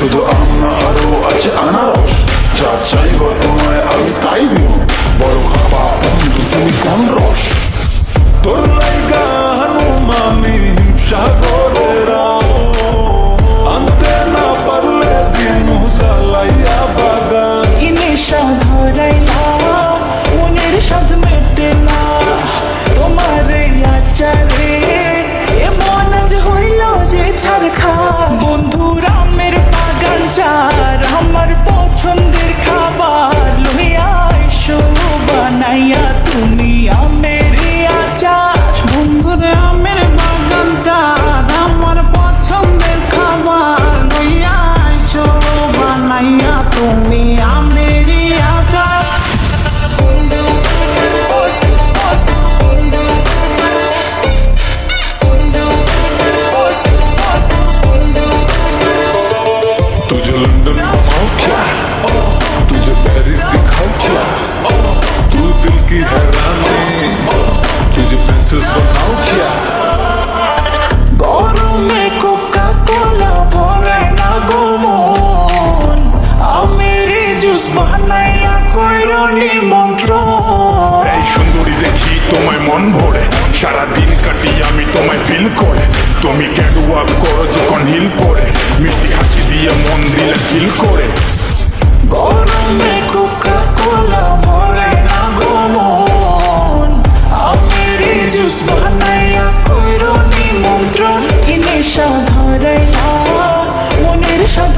শুধু আমরা আরো আছে আনারস, যা চাইব তোমায় আমি তাই দিব, বড় খাবা বন্ধু তুমি কোন রস। তোর লাইগা হানুম আমি সাগরেরা, আনতে না পারলে দিন জ্বালাইয়া বাগান। কি নেশা ধরাইলা মনের স্বাদ মেটে না, তোমার এই আচারে এমন আজ হইল যে ছারখা। বন্ধুর আমের বাগান চার আমার পছন্দের খাবার, লইয়া এসো বানাইয়া তুমি আমের আচার। বন্ধুর আমের বাগান চাঁদ আমার পছন্দের খাবার, লইয়া আইসো বানাইয়া তুমি আমের আচার। तुझे लंदन घुमाओ क्या, तुझे पेरिस दिखाओ क्या, तू दिल की हैरानी, तुझे प्रिंसेस बनाओ क्या। গরমে কোকা কোলা ভরে না গো মন, আমের জুস বানাইয়া কইরো নিমন্ত্রণ। এই সুন্দরী দেখি তোমায় মন ভরে, সারাদিন কাটি আমি তোমায় ফিল করে। তুমি ক্যাট ওয়াক করো যখন হিল পরে, মিষ্টি হাসি দিয়ে মন দিলে ফিল করে। গরমে কোকা কোলা ভরে না গো মন, আমের জুস বানাইয়া কইরো নিমন্ত্রণ। কি নেশা ধরাইলা মনের স্বাদ